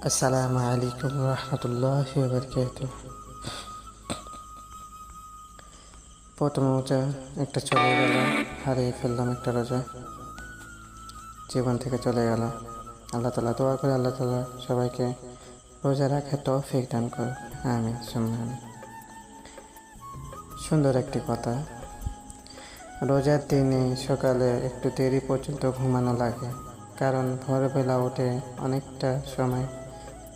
আসসালামু আলাইকুম রহমতুল্লাহি ওয়া বারাকাতুহু। প্রথম রোজা একটা চলে গেল, হারিয়ে ফেললাম একটা রোজা, জীবন থেকে চলে গেল। আল্লাহ তাআলা দোয়া করে আল্লাহ তাআলা সবাইকে রোজা রাখার তৌফিক দান করুন, আমিন সুম্মা আমিন। সুন্দর একটি কথা, রোজার দিনে সকালে একটু দেরি পর্যন্ত ঘুমানো লাগে, কারণ ভোরবেলা উঠে অনেকটা সময়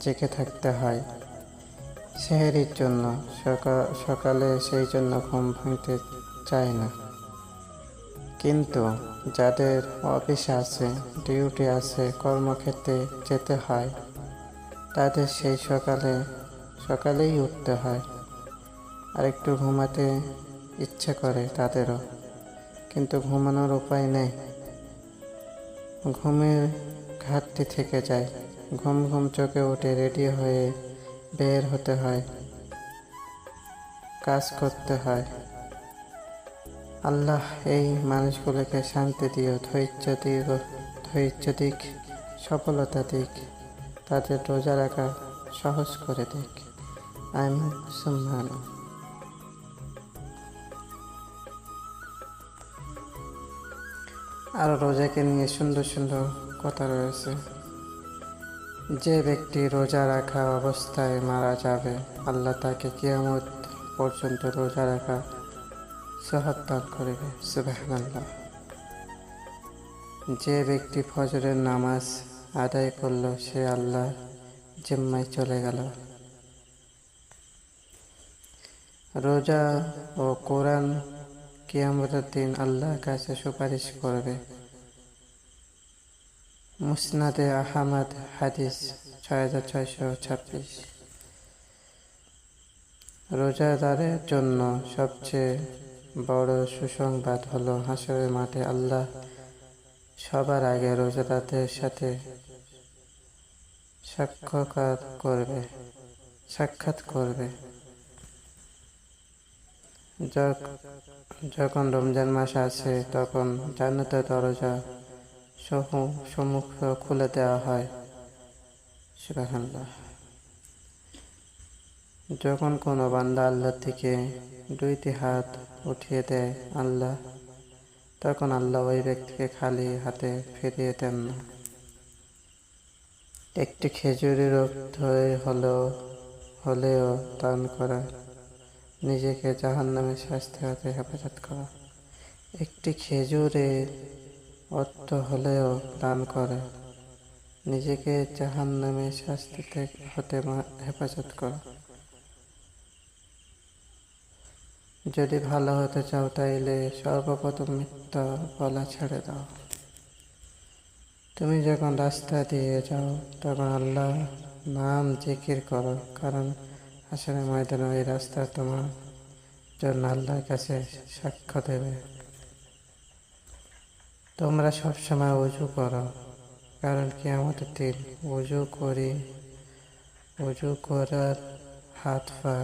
জেগে থাকতে হয় সেহরির জন্য। সকালে সেই জন্য ঘুম ভাঙতে চায় না। কিন্তু যাদের অফিস আছে, ডিউটি আছে, কর্মক্ষেত্রে যেতে হয়, তাদের সেই সকালেই উঠতে হয়। আর একটু ঘুমাতে ইচ্ছে করে তাদেরও, কিন্তু ঘুমানোর উপায় নেই। ঘুমের ঘাটতি থেকে যায়, ঘুম ঘুম চোখে উঠে রেডি হয়ে বের হতে হয়, কাজ করতে হয়। আল্লাহ এই মানুষগুলোকে শান্তি দিও, ধৈর্য দিক, সফলতা দিক, তাদের রোজা রাখা সহজ করে দিক, আমিন সুম্মা আমিন। আর রোজাকে নিয়ে সুন্দর সুন্দর কথা রয়েছে। যে ব্যক্তি রোজা রাখা অবস্থায় মারা যাবে, আল্লাহ তাকে কিয়ামত পর্যন্ত রোজা রাখা সওয়াব দান করবে, সুবহানাল্লাহ। যে ব্যক্তি ফজরের নামাজ আদায় করল, সে আল্লাহ জিম্মায় চলে গেল। রোজা ও কোরআন কিয়ামতের দিন আল্লাহর কাছে সুপারিশ করবে। মুসনাদে আহমদ হাদিস 6626। রোজাদারের জন্য সবচেয়ে বড় সুসংবাদ হলো, হাসরের মাঠে আল্লাহ সবার আগে রোজাদারদের সাথে সাক্ষাৎ করবে। যখন রমজান মাস আসে, তখন জান্নাতের দরজা সম্মুখ খুলে দেওয়া হয়, সুবহানাল্লাহ। যখন কোনো বান্দা আল্লাহর দিকে দুইটি হাত উঠিয়ে দেয় তখন আল্লাহ ওই ব্যক্তিকে খালি হাতে ফিরিয়ে দেন না। একটি খেজুরের হলেও দান করা নিজেকে জাহান্নামের শাস্তি হতে হেফাজত করা। একটি খেজুরের অর্থ হলেও দান করা নিজেকে জাহান্নামের শাস্তি হতে হেফাজত করা। যদি ভালো হতে চাও, তাইলে সর্বপ্রথম মিথ্যা বলা ছেড়ে দাও। তুমি যখন রাস্তা দিয়ে যাও, তখন আল্লাহ নাম জিকির করো, কারণ হাসরের ময়দানে ওই রাস্তা তোমার জন্য আল্লাহর কাছে সাক্ষ্য দেবে। তোমরা সবসময় ওযু করো, কারণ কিয়ামতের দিন ওযু করার হাত পা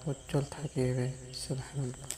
উজ্জ্বল থাকিবে, সুবহানাল্লাহ।